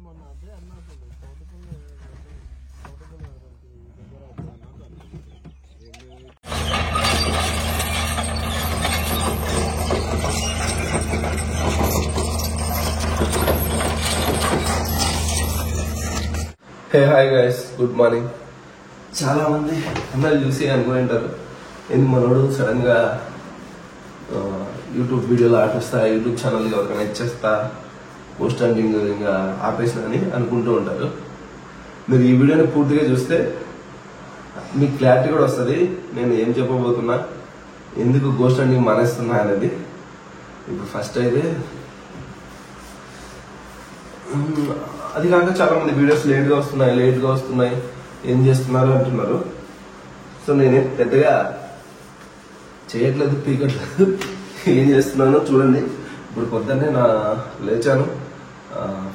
Hey hi guys, good morning. చాలా మంది అన్నలు చూసి అనుకుంటారు ఏంది మనోడు సడన్ గా యూట్యూబ్ వీడియోలు ఆపిస్తా, యూట్యూబ్ ఛానల్ ఎవరికైనా ఇచ్చేస్తా, పోస్ట్ అండింగ్ ఇంకా ఆపేసిన అని అనుకుంటూ ఉంటారు. మీరు ఈ వీడియోని పూర్తిగా చూస్తే మీకు క్లారిటీ కూడా వస్తుంది నేను ఏం చెప్పబోతున్నా, ఎందుకు గోస్ట్ అండింగ్ మానేస్తున్నా అనేది. ఇప్పుడు ఫస్ట్ అయితే అది కాక చాలా మంది వీడియోస్ లేట్గా వస్తున్నాయి ఏం చేస్తున్నారు అంటున్నారు. సో నేనేం పెద్దగా చేయట్లేదు, పీకట్లేదు. ఏం చేస్తున్నానో చూడండి. ఇప్పుడు పొద్దున్నే లేచాను,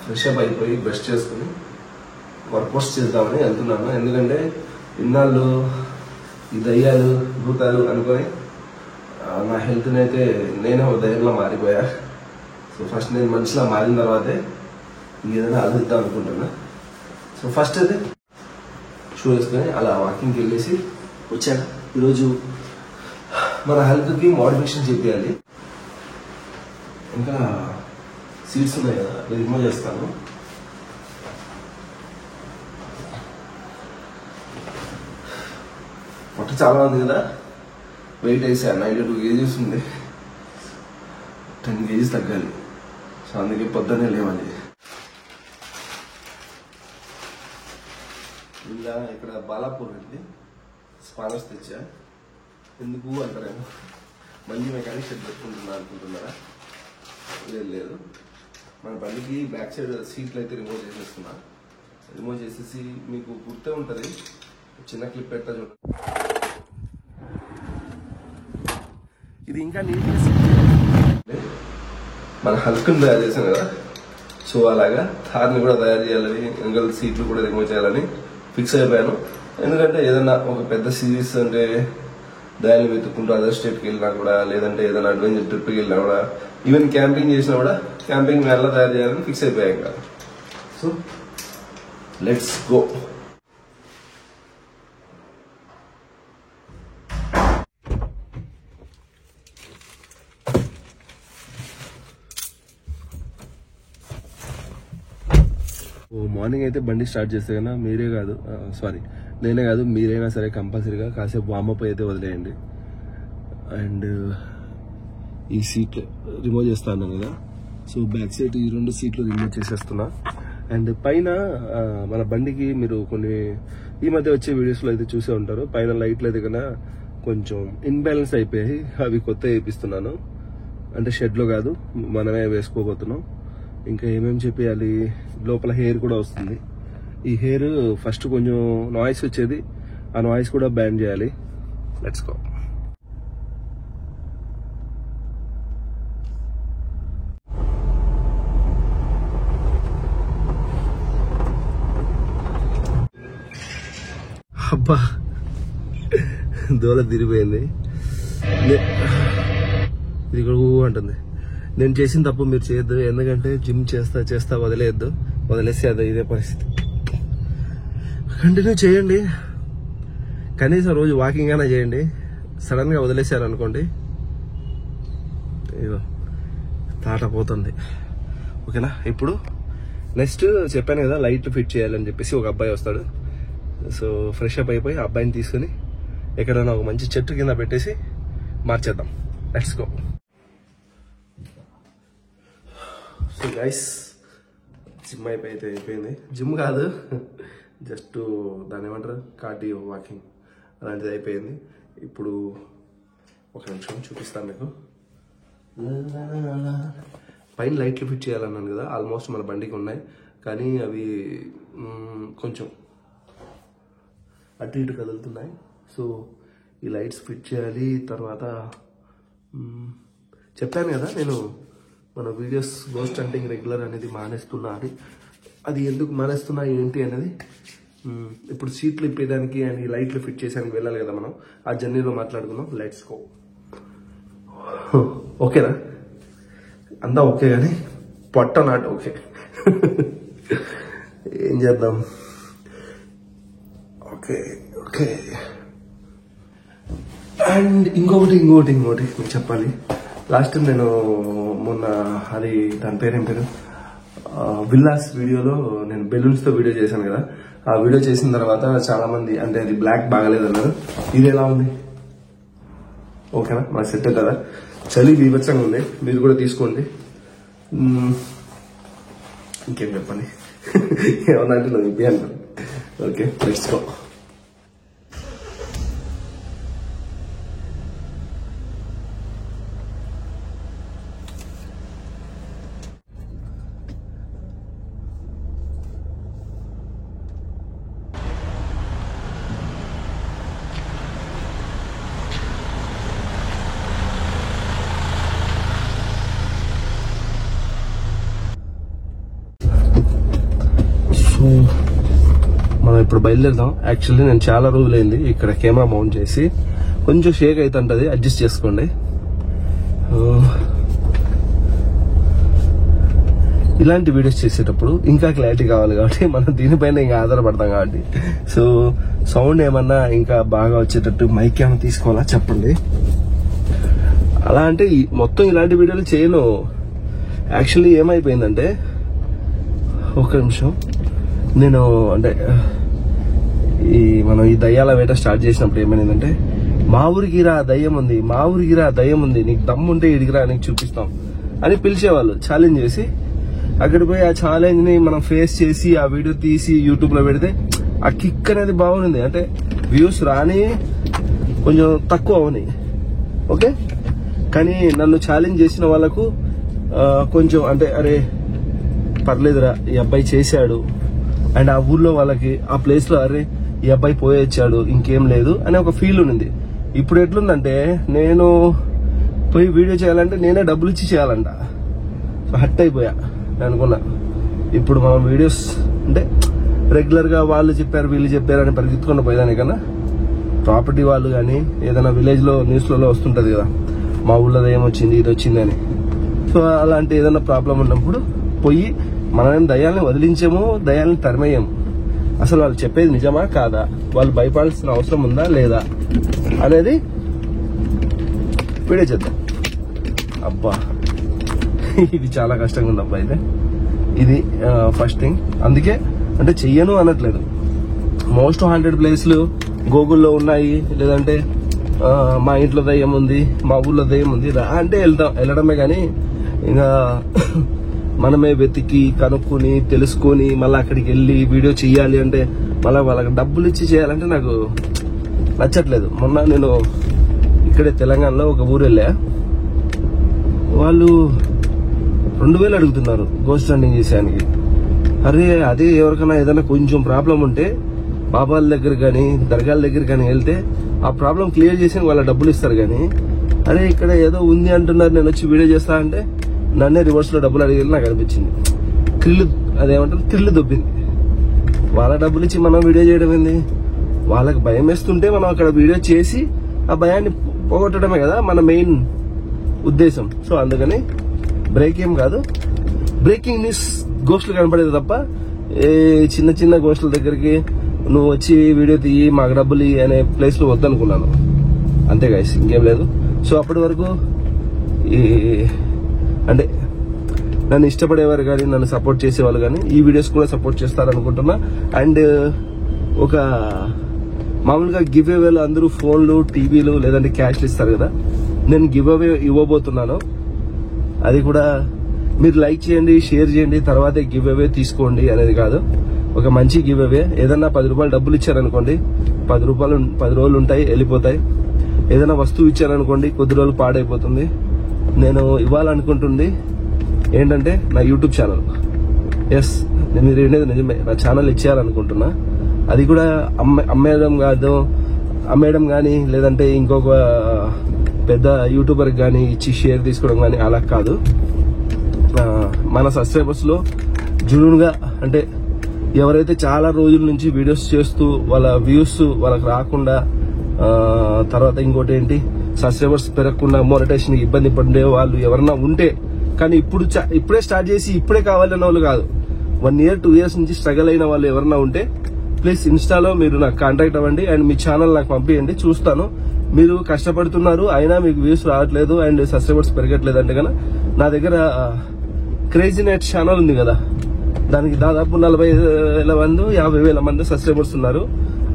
ఫ్రెష్ అప్ అయిపోయి బ్రష్ చేసుకుని వర్కౌట్స్ చేద్దామని వెళ్తున్నాను. ఎందుకంటే ఇన్నాళ్ళు ఈ దయ్యాలు భూతాలు అనుకొని నా హెల్త్ని అయితే నేనే ఒక దయ్యంలో మారిపోయా. సో ఫస్ట్ నేను మనిషిలా మారిన తర్వాతే ఏదైనా ఆలోచిద్దాం అనుకుంటున్నా. సో ఫస్ట్ అయితే షూ వేసుకొని అలా వాకింగ్కి వెళ్ళేసి వచ్చాను. ఈరోజు మన హెల్త్కి మోటివేషన్ చెప్పాలి. ఇంకా సీట్స్ ఉన్నాయి కదా, రిమూవ్ చేస్తాను. పొట్ట చాలా ఉంది కదా, వెయిట్ వేసాను. 92 kgs ఉంది, 10 kgs తగ్గాలి. సో అందుకే పొద్దున్నే లేవాలి. ఇలా ఇక్కడ బాలాపూర్ వెళ్ళి స్పానర్స్ తెచ్చా. ఎందుకు అంటారేమో, మళ్ళీ మెకానిక్ షెడ్ పెట్టుకుంటున్నా అనుకుంటున్నారా? లేదు, మన బండికి బ్యాక్ సైడ్ సీట్లు అయితే రిమూవ్ చేసేస్తున్నా. రిమూవ్ చేసేసి మీకు గుర్తే ఉంటుంది, చిన్న క్లిప్ పెడతా చూడండి. ఇది ఇంకా నీట్నెస్ మన హల్క్ని తయారు చేసాం కదా, సో అలాగా థార్ని కూడా తయారు చేయాలని, ఎంగల్ సీట్లు కూడా రిమూవ్ చేయాలని ఫిక్స్ అయిపోయాను. ఎందుకంటే ఏదన్నా ఒక పెద్ద సిరీస్ అంటే దయాలు వెతుక్కుంటూ అదర్ స్టేట్కి వెళ్ళినా కూడా, లేదంటే ఏదైనా అడ్వెంచర్ ట్రిప్కి వెళ్ళినా కూడా, ఈవెన్ క్యాంపింగ్ చేసినా కూడా క్యాంపింగ్ వ్యాన్లో తయారు చేయాలని ఫిక్స్ అయిపోయాం కదా. So let's go. మార్నింగ్ అయితే బండి స్టార్ట్ చేస్తే కన్నా నేనే కాదు మీరైనా సరే కంపల్సరీగా కాసేపు వామప్ అయితే వదిలేయండి. అండ్ ఈ సీట్ రిమూవ్ చేస్తా అన్నాను కదా, సో బ్యాక్ సైడ్ ఈ 2 సీట్లు రిమూవ్ చేసేస్తున్నా. అండ్ పైన మన బండికి మీరు కొన్ని ఈ మధ్య వచ్చే వీడియోస్లో అయితే చూసే ఉంటారు, పైన లైట్లు అయితే కన్నా కొంచెం ఇన్బ్యాలెన్స్ అయిపోయాయి. అవి కొత్త వేపిస్తున్నాను, అంటే షెడ్లో కాదు, మనమే వేసుకోబోతున్నాం. ఇంకా ఏమేమి చెప్పేయాలి, లోపల హెయిర్ కూడా వస్తుంది. ఈ హెయిర్ ఫస్ట్ కొంచెం నాయిస్ వచ్చేది, ఆ నాయిస్ కూడా బ్యాన్ చేయాలి. Let's go. అబ్బా దోల తిరిగిపోయింది. ఇది కూడా అంటుంది. నేను చేసిన తప్పు మీరు చేయొద్దు, ఎందుకంటే జిమ్ చేస్తా వదిలేస్తే అది ఇదే పరిస్థితి. కంటిన్యూ చేయండి, కనీసం రోజు వాకింగ్ అయినా చేయండి. సడన్ గా వదిలేసారు అనుకోండి, ఇదో తాట పోతుంది. ఓకేనా? ఇప్పుడు నెక్స్ట్ చెప్పాను కదా, లైట్ ఫిట్ చేయాలని చెప్పేసి ఒక అబ్బాయి వస్తాడు. సో ఫ్రెష్ అప్ అయిపోయి ఆ అబ్బాయిని తీసుకుని ఎక్కడైనా ఒక మంచి చెట్టు కింద పెట్టేసి మార్చేద్దాం. Let's go. So guys, gym అయిపోయింది. జిమ్ కాదు, జస్ట్ దాన్ని ఏమంటారు, కార్డియో వాకింగ్ అలాంటిది అయిపోయింది. ఇప్పుడు ఒక నిమిషం చూపిస్తాను మీకు. పైన లైట్లు ఫిట్ చేయాలన్నాను కదా, ఆల్మోస్ట్ మన బండికి ఉన్నాయి, కానీ అవి కొంచెం అటు ఇటు కదులుతున్నాయి. సో ఈ లైట్స్ ఫిట్ చేయాలి. తర్వాత చెప్పాను కదా నేను మన వీడియోస్ గోస్ట్ హంటింగ్ రెగ్యులర్ అనేది మానేస్తున్నా అని. అది ఎందుకు మానేస్తున్నా ఏంటి అనేది ఇప్పుడు సీట్లు ఇప్పేదానికి అండ్ ఈ లైట్లు ఫిట్ చేసానికి వెళ్ళాలి కదా మనం, ఆ జర్నీలో మాట్లాడుకుందాం. Let's go. ఓకేనా? అంతా ఓకే, కానీ పొట్ట నాట్ ఓకే. ఏం చేద్దాం. Okay okay. అండ్ ఇంకొకటి మీకు చెప్పాలి. లాస్ట్ టైం నేను మొన్న అది దాని పేరేం పేరు విల్లాస్ వీడియోలో నేను బెలూన్స్ తో వీడియో చేశాను కదా. ఆ వీడియో చేసిన తర్వాత చాలా మంది అంటే అది బ్లాక్ బాగలేదు అన్నారు. ఇది ఎలా ఉంది? ఓకేనా? మా సెట్ కదా. చలి బీభత్సంగా ఉంది. మీరు కూడా తీసుకోండి. ఇంకేం చెప్పండి. ఏమన్నా అంటే నువ్వు ఇప్పి అంటాను. Okay, let's go. మనం ఇప్పుడు బయలుదేరుదాం. యాక్చువల్లీ నేను చాలా రోజులైంది ఇక్కడ కెమెరా మౌంట్ చేసి. కొంచెం షేక్ అవుతుంటది, అడ్జస్ట్ చేసుకోండి. ఇలాంటి వీడియోస్ చేసేటప్పుడు ఇంకా క్లారిటీ కావాలి కాబట్టి మనం దీనిపైన ఇంకా ఆధారపడతాం కాబట్టి సో సౌండ్ ఏమన్నా ఇంకా బాగా వచ్చేటట్టు మైక్ ఏమైనా తీసుకోవాలా చెప్పండి. అలా అంటే మొత్తం ఇలాంటి వీడియోలు చేయను. యాక్చువల్లీ ఏమైపోయిందంటే, ఒక నిమిషం, నేను అంటే మనం ఈ దయ్యాల వేట స్టార్ట్ చేసినప్పుడు ఏమైందంటే, మా ఊరికి రా దయ్యం ఉంది, మా ఊరికి రా దయ్యం ఉంది, నీకు దమ్ముంటే ఇడిగిరా నీకు చూపిస్తాం అని పిలిచేవాళ్ళు ఛాలెంజ్ చేసి. అక్కడ పోయి ఆ ఛాలెంజ్ ని మనం ఫేస్ చేసి ఆ వీడియో తీసి యూట్యూబ్ లో పెడితే ఆ కిక్ అనేది బాగుంది. అంటే వ్యూస్ రాని కొంచెం తక్కువ అవని, ఓకే. కానీ నన్ను ఛాలెంజ్ చేసిన వాళ్ళకు కొంచెం అంటే అరే పర్లేదురా ఈ అబ్బాయి చేశాడు, అండ్ ఆ ఊర్లో వాళ్ళకి ఆ ప్లేస్ లో అరే ఈ అబ్బాయి పోయొచ్చాడు ఇంకేం లేదు అనే ఒక ఫీల్ ఉంది. ఇప్పుడు ఎట్లుందంటే, నేను పోయి వీడియో చేయాలంటే నేనే డబ్బులు ఇచ్చి చేయాలంట. సో హట్ అయిపోయా. నేను అనుకున్నా ఇప్పుడు మనం వీడియోస్ అంటే రెగ్యులర్ గా వాళ్ళు చెప్పారు వీళ్ళు చెప్పారు అని పరిగెత్తుకుని పోయేదాని కన్నా ప్రాపర్టీ వాళ్ళు కానీ ఏదైనా విలేజ్ లో న్యూస్లలో వస్తుంటది కదా, మా ఊళ్ళో ఏమొచ్చింది ఇది వచ్చింది అని. సో అలాంటి ఏదైనా ప్రాబ్లం ఉన్నప్పుడు పోయి మనం దయ్యాలని వదిలించేమో దయ్యాలని తరిమేయము. అసలు వాళ్ళు చెప్పేది నిజమా కాదా, వాళ్ళు భయపడాల్సిన అవసరం ఉందా లేదా అనేది వీడియో చేద్దాం. అబ్బా ఇది చాలా కష్టంగా ఉంది అబ్బా. ఇది ఫస్ట్ థింగ్. అందుకే అంటే చెయ్యను అనట్లేదు. మోస్ట్ 100 ప్లేస్లు గూగుల్లో ఉన్నాయి, లేదంటే మా ఇంట్లో దయ్యం ఉంది, మా ఊళ్ళో దయ్యం ఉంది అంటే వెళ్ళడమే. కానీ ఇంకా మనమే వెతికి కనుక్కొని తెలుసుకొని మళ్ళీ అక్కడికి వెళ్ళి వీడియో చెయ్యాలి అంటే మళ్ళీ వాళ్ళకి డబ్బులు ఇచ్చి చేయాలంటే నాకు నచ్చట్లేదు. మొన్న నేను ఇక్కడే తెలంగాణలో ఒక ఊరు వెళ్ళా. వాళ్ళు 2000 అడుగుతున్నారు గోస్ట్ హంటింగ్ చేసేదానికి. అరే అదే ఎవరికైనా ఏదైనా కొంచెం ప్రాబ్లం ఉంటే బాబాల దగ్గర కానీ దర్గాల దగ్గర కానీ వెళ్తే ఆ ప్రాబ్లం క్లియర్ చేసి వాళ్ళ డబ్బులు ఇస్తారు. కానీ అరే ఇక్కడ ఏదో ఉంది అంటున్నారు, నేను వచ్చి వీడియో చేస్తా అంటే నన్నే రివర్స్ లో డబ్బులు అడిగేది నాకు అనిపించింది. థ్రిల్ దొబ్బింది. వాళ్ళ డబ్బులు ఇచ్చి మనం వీడియో చేయడం ఏంది? వాళ్ళకి భయం వేస్తుంటే మనం అక్కడ వీడియో చేసి ఆ భయాన్ని పోగొట్టడమే కదా మన మెయిన్ ఉద్దేశం. సో అందుకని బ్రేక్ ఏం కాదు, బ్రేకింగ్ న్యూస్ గోస్టులు కనపడేది తప్ప ఏ చిన్న చిన్న గోస్టుల దగ్గరికి నువ్వు వచ్చి వీడియో తీయి మాకు డబ్బులు అనే ప్లేస్ లో వద్దనుకున్నాను. అంతే గైస్, ఇంకేం లేదు. సో అప్పటి వరకు అంటే నన్ను ఇష్టపడేవారు కానీ నన్ను సపోర్ట్ చేసేవాళ్ళు కానీ ఈ వీడియోస్ కూడా సపోర్ట్ చేస్తారనుకుంటున్నా. అండ్ ఒక మామూలుగా గివ్ అవేలు అందరూ ఫోన్లు టీవీలు లేదంటే క్యాష్లు ఇస్తారు కదా, నేను గివ్ అవే ఇవ్వబోతున్నాను. అది కూడా మీరు లైక్ చేయండి, షేర్ చేయండి, తర్వాతే గివ్ అవే తీసుకోండి అనేది కాదు. ఒక మంచి గివ్ అవే. ఏదన్నా 10 రూపాయలు డబ్బులు ఇచ్చారనుకోండి, 10 రోజులు ఉంటాయి వెళ్ళిపోతాయి. ఏదైనా వస్తువు ఇచ్చారనుకోండి కొద్ది రోజులు పాడైపోతుంది. నేను ఇవ్వాలనుకుంటుంది ఏంటంటే నా యూట్యూబ్ ఛానల్. ఎస్, మీరు వినేది నిజమే, నా ఛానల్ ఇచ్చేయాలనుకుంటున్నా. అది కూడా అమ్మేయడం కానీ లేదంటే ఇంకొక పెద్ద యూట్యూబర్కి కానీ ఇచ్చి షేర్ తీసుకోవడం కానీ అలా కాదు. మన సబ్స్క్రైబర్స్ లో జునుగా అంటే ఎవరైతే చాలా రోజుల నుంచి వీడియోస్ చేస్తూ వాళ్ళ వ్యూస్ వాళ్ళకి రాకుండా, తర్వాత ఇంకోటి ఏంటి సబ్స్క్రైబర్స్ పెరగకుండా మోనిటైజేషన్ ఇబ్బంది పడే వాళ్ళు ఎవరన్నా ఉంటే, కానీ ఇప్పుడే స్టార్ట్ చేసి ఇప్పుడే కావాలన్న వాళ్ళు కాదు, 1 year 2 years నుంచి స్ట్రగల్ అయిన వాళ్ళు ఎవరన్నా ఉంటే ప్లీజ్ ఇన్స్టాలో మీరు నాకు కాంటాక్ట్ అవ్వండి అండ్ మీ ఛానల్ నాకు పంపించండి, చూస్తాను. మీరు కష్టపడుతున్నారు అయినా మీకు వ్యూస్ రావట్లేదు అండ్ సబ్స్క్రైబర్స్ పెరగట్లేదు అంటే కనుక నా దగ్గర క్రేజీ నెట్ ఛానల్ ఉంది కదా, దానికి దాదాపు 40,000 మంది 50,000 మంది సబ్స్క్రైబర్స్ ఉన్నారు.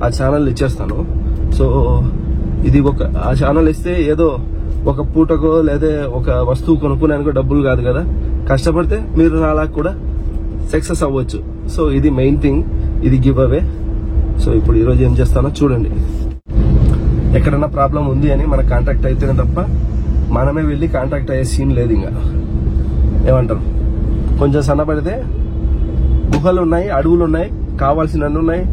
ఆ ఛానల్ ఇచ్చేస్తాను. సో ఇది ఆ ఛానల్ ఇస్తే ఏదో ఒక పూటకో లేదా ఒక వస్తువు కొనుక్కునేందుకో డబ్బులు కాదు కదా, కష్టపడితే మీరు నాలా కూడా సక్సెస్ అవ్వచ్చు. సో ఇది మెయిన్ థింగ్, ఇది గివ్ అవే. సో ఇప్పుడు ఈరోజు ఏం చేస్తానో చూడండి. ఎక్కడన్నా ప్రాబ్లం ఉంది అని మనకు కాంటాక్ట్ అయితేనే తప్ప మనమే వెళ్ళి కాంటాక్ట్ అయ్యే సీన్ లేదు. ఇంకా ఏమంటారు, కొంచెం సన్నపడితే గుహలు ఉన్నాయి, అడవులు ఉన్నాయి, కావాల్సినన్ని ఉన్నాయి.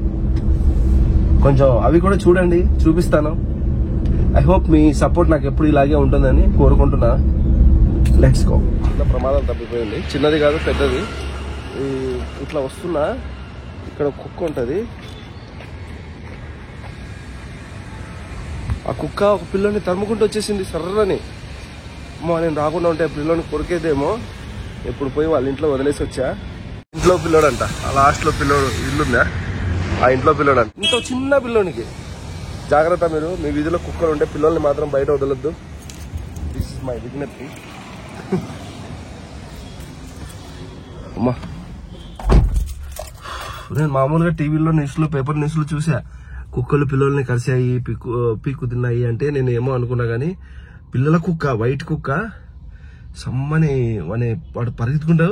కొంచెం అవి కూడా చూడండి, చూపిస్తాను. ఐ హోప్ మీ సపోర్ట్ నాకు ఎప్పుడు ఇలాగే ఉంటుందని కోరుకుంటున్నా. Let's go. చిన్న ప్రమాదం తప్పిపోయింది, చిన్నది కాదు పెద్దది. ఇట్లా వస్తున్నా ఇక్కడ కుక్క ఉంటుంది. ఆ కుక్క ఒక పిల్లోని తరుముకుంటూ వచ్చేసింది సర్రని. నేను రాకుండా ఉంటే పిల్లోని కొరికేదేమో. ఎప్పుడు పోయి వాళ్ళ ఇంట్లో వదిలేసి వచ్చా. ఇంట్లో పిల్లోడంట, ఆ లాస్ట్ లో పిల్లోడు ఇల్లుందా, ఆ ఇంట్లో పిల్లోడంట. ఇంత చిన్న పిల్లోనికి జాగ్రత్త. మీరు మీ వీధిలో కుక్కలు ఉంటే పిల్లల్ని మాత్రం బయట వదలొద్దు. దిస్ ఇస్ మై విజ్ఞప్తి. అమ్మా, నేను మామూలుగా టీవీలో న్యూస్లు, పేపర్ న్యూస్లు చూసా, కుక్కలు పిల్లల్ని కరిసాయి, పీకు తిన్నాయి అంటే నేను ఏమో అనుకున్నా గానీ పిల్లల కుక్క, వైట్ కుక్క సమ్మని వాడు పరిగెత్తుకుంటా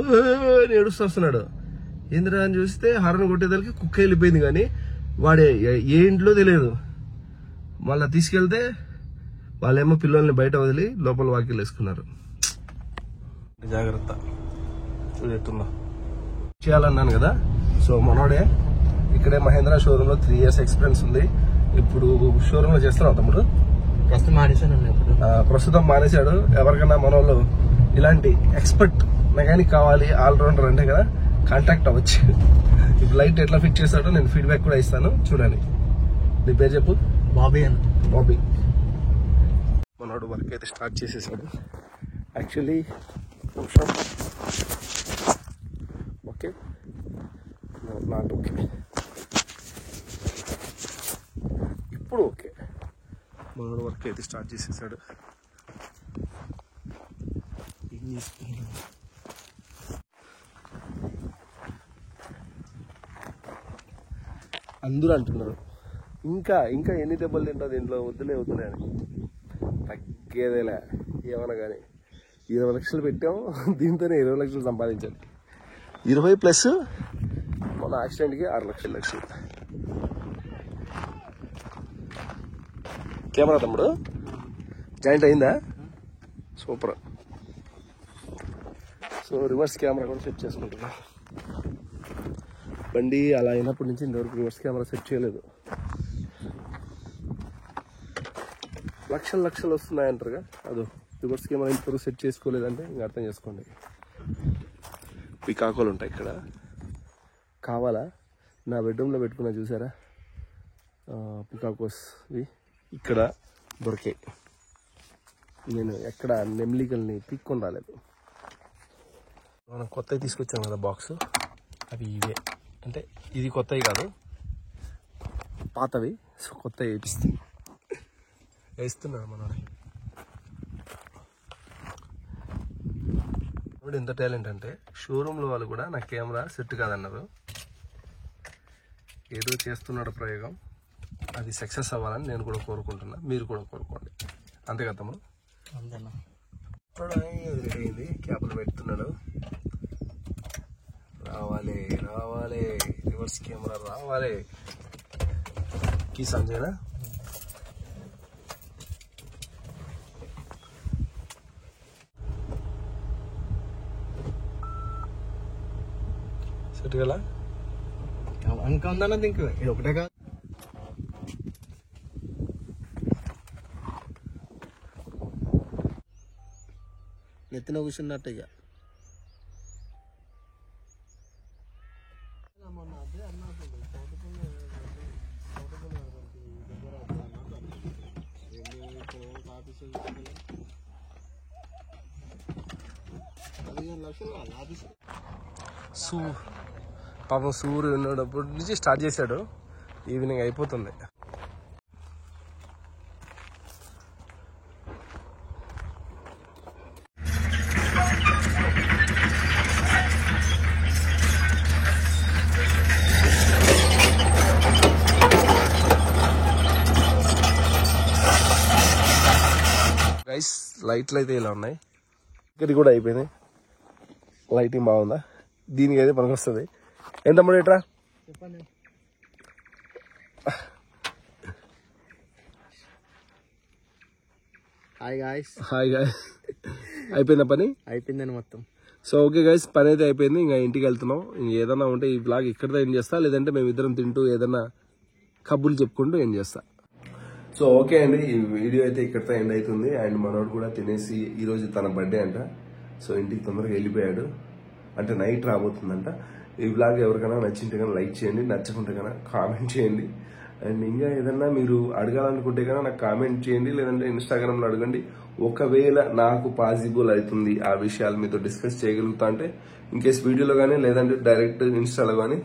ఏడుస్తున్నాడు. ఏందిరా అని చూస్తే హారన్ కొట్టేదానికి కుక్క వెళ్ళిపోయింది, కానీ వాడే ఏ ఇంట్లో తెలియదు. మళ్ళా తీసుకెళ్తే వాళ్ళేమో పిల్లల్ని బయట వదిలి లోపల వాకిలు వేసుకున్నారు. జాగ్రత్త ఎత్తున్నా చేయాలన్నాను కదా. సో మనోడే ఇక్కడే మహేంద్ర షోరూమ్ లో 3 years ఎక్స్పీరియన్స్ ఉంది. ఇప్పుడు షోరూమ్ లో చేస్తున్నావు తమ్ముడు? ప్రస్తుతం మానేశాడు. ఎవరికైనా మన వాళ్ళు ఇలాంటి ఎక్స్పర్ట్ మెకానిక్ కావాలి, ఆల్రౌండర్ అంటే కదా కాంటాక్ట్ అవ్వచ్చు. ఇప్పుడు లైట్ ఎట్లా ఫిక్స్ చేస్తాడో నేను ఫీడ్బ్యాక్ కూడా ఇస్తాను, చూడండి. నీ పేరు చెప్పు. బాబీ. మనోడు వర్క్ అయితే స్టార్ట్ చేసేసాడు. యాక్చువల్లీ ఓకే, నాట్ ఓకే, ఇప్పుడు ఓకే. మనోడు వర్క్ అయితే స్టార్ట్ చేసేసాడు. ఏం చేస్తున్నాడు? అందరూ అంటున్నారు ఇంకా ఎన్ని దెబ్బలు తింటుంది ఇంట్లో, వద్దులే అని. తగ్గేదేలే ఏమన్నా కానీ. 20 లక్షలు పెట్టాం, దీంతోనే 20 లక్షలు సంపాదించాలి. 20+ మన యాక్సిడెంట్కి 6 లక్షలు. కెమెరా తమ్ముడు జాయింట్ అయిందా? సూపర్. సో రివర్స్ కెమెరా కూడా సెట్ చేసుకుంటున్నా. బండి అలా అయినప్పటి నుంచి ఇంతవరకు రివర్స్ కెమెరా సెట్ చేయలేదు. లక్షలు వస్తున్నాయంటారుగా, అదో రివర్స్ కెమెరా ఇంతవరకు సెట్ చేసుకోలేదంటే ఇంకా అర్థం చేసుకోండి. పికాకోలు ఉంటాయి ఇక్కడ. కావాలా? నా బెడ్రూమ్లో పెట్టుకున్నా చూసారా పికాకోస్వి, ఇక్కడ దొరికాయి. నేను ఎక్కడ నెమ్లికల్ని పీక్కొని రాలేదు. మనం కొత్తవి తీసుకొచ్చాం కదా బాక్స్, అవి ఇవే. అంటే ఇది కొత్తవి కాదు, పాతవి. సో కొత్తవి వేస్తున్నాడు మనోడు. ఎంత టాలెంట్ అంటే షోరూంలో వాళ్ళు కూడా నా కెమెరా సెట్ కాదన్నారు. ఏదో చేస్తున్నాడు ప్రయోగం, అది సక్సెస్ అవ్వాలని నేను కూడా కోరుకుంటున్నా, మీరు కూడా కోరుకోండి. అంతే కదా తమ్ముడు? అంతేనా. అయింది, క్యాప్లు పెడుతున్నాడు. రావాలి రివర్స్ కెమెరా రావాలి. కీ సంజయ్నా? సెట్ కదా ఇంకా ఉందన్నది, ఇంక ఇది ఒకటే కాదు. నెత్తిన కూర్చున్నట్టు ఇక సో పాపం సూర్యుడు ఉన్నప్పుడు నుంచి స్టార్ట్ చేశాడు, ఈవినింగ్ అయిపోతుంది. గైస్ లైట్లు అయితే ఇలా ఉన్నాయి, ఇక్కడికి కూడా అయిపోయినాయి. లైటింగ్ బాగుందా? దీనికి అయితే పనికి వస్తుంది. ఎంత తమ్ముడు ఎట్రా? చెప్పండి. Hi guys. అయిపోయిందా పని? అయిపోయిందని మొత్తం. సో ఓకే గైస్, పని అయితే అయిపోయింది. ఇంకా ఇంటికి వెళ్తున్నాం. ఇంక ఏదైనా ఉంటే ఈ బ్లాగ్ ఇక్కడతో ఏం చేస్తా, లేదంటే మేము ఇద్దరం తింటూ ఏదైనా కబుర్లు చెప్పుకుంటూ ఏం చేస్తా. సో ఓకే అండి, ఈ వీడియో అయితే ఇక్కడితో ఎండ్ అవుతుంది. అండ్ మనోడు కూడా తినేసి, ఈరోజు తన బర్త్డే అంట, సో ఇంటికి తొందరగా వెళ్ళిపోయాడు, అంటే నైట్ రాబోతుందంట. ఈ బ్లాగ్ ఎవరికైనా నచ్చింటే కన్నా లైక్ చేయండి, నచ్చకుంటే కన్నా కామెంట్ చేయండి. అండ్ ఇంకా ఏదన్నా మీరు అడగాలనుకుంటే కన్నా నాకు కామెంట్ చేయండి, లేదంటే ఇన్స్టాగ్రామ్లో అడగండి. ఒకవేళ నాకు పాసిబుల్ అవుతుంది ఆ విషయాలు మీతో డిస్కస్ చేయగలుగుతా అంటే ఇన్కేస్ వీడియోలో కానీ లేదంటే డైరెక్ట్ ఇన్స్టాలో కానీ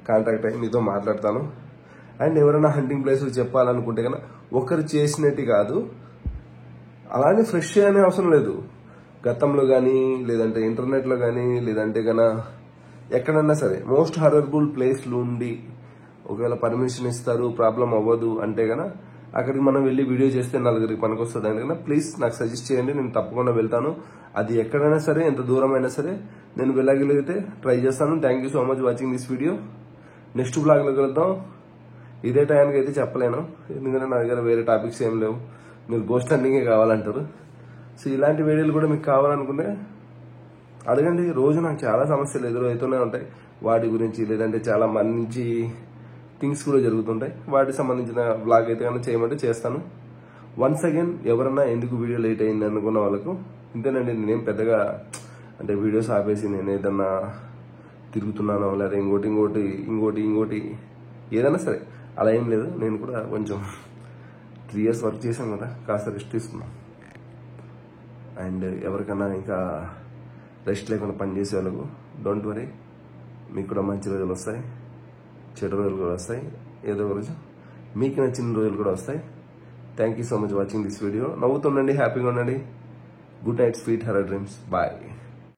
కాంటాక్ట్ అయ్యి మీతో మాట్లాడతాను. అండ్ ఎవరైనా హంటింగ్ ప్లేస్ చెప్పాలనుకుంటే కన్నా ఒకరు చేసినట్టు కాదు, అలానే ఫ్రెష్ అనే అవసరం లేదు. గతంలో కానీ లేదంటే ఇంటర్నెట్లో కానీ లేదంటే కన్నా ఎక్కడన్నా సరే మోస్ట్ హారరబుల్ ప్లేస్లు ఉండి ఒకవేళ పర్మిషన్ ఇస్తారు, ప్రాబ్లం అవ్వదు అంటే కన్నా అక్కడికి మనం వెళ్ళి వీడియో చేస్తే నలుగురికి పనికొస్తుంది. అందుకన్నా ప్లీజ్ నాకు సజెస్ట్ చేయండి, నేను తప్పకుండా వెళ్తాను. అది ఎక్కడైనా సరే, ఎంత దూరం అయినా సరే నేను వెళ్ళగలిగితే ట్రై చేస్తాను. Thank you so much watching this video. Next బ్లాగ్లో కలుద్దాం. ఇదే టైంకి అయితే చెప్పలేను, ఎందుకంటే నా దగ్గర వేరే టాపిక్స్ ఏం లేవు. మీరు గోస్ట్ హంటింగే కావాలంటారు. సో ఇలాంటి వీడియోలు కూడా మీకు కావాలనుకుంటే అడగండి. రోజు నాకు చాలా సమస్యలు ఎదురవుతూనే ఉంటాయి వాటి గురించి, లేదంటే చాలా మంచి థింగ్స్ కూడా జరుగుతుంటాయి. వాటికి సంబంధించిన బ్లాగ్ అయితే కన్నా చేయమంటే చేస్తాను. వన్స్ అగైన్ ఎవరన్నా ఎందుకు వీడియో లేట్ అయింది అనుకున్న వాళ్ళకు ఇంతేనండి. నేనేం పెద్దగా అంటే వీడియోస్ ఆపేసి నేను ఏదన్నా తిరుగుతున్నానో లేదా ఇంకోటి ఏదైనా సరే అలా ఏం లేదు. నేను కూడా కొంచెం 3 years వర్క్ చేశాను కదా, కాస్త రెస్ట్ తీసుకున్నాను. అండ్ ఎవరికన్నా ఇంకా రెస్ట్ లేకుండా పనిచేసే వాళ్ళకు డోంట్ వరీ, మీకు కూడా మంచి రోజులు వస్తాయి, చెడు రోజులు కూడా వస్తాయి, ఏదో ఒక రోజు మీకు నచ్చిన రోజులు కూడా వస్తాయి. Thank you so much watching this video. నవ్వుతుండండి, హ్యాపీగా ఉండండి. Good night, sweet horror dreams. Bye.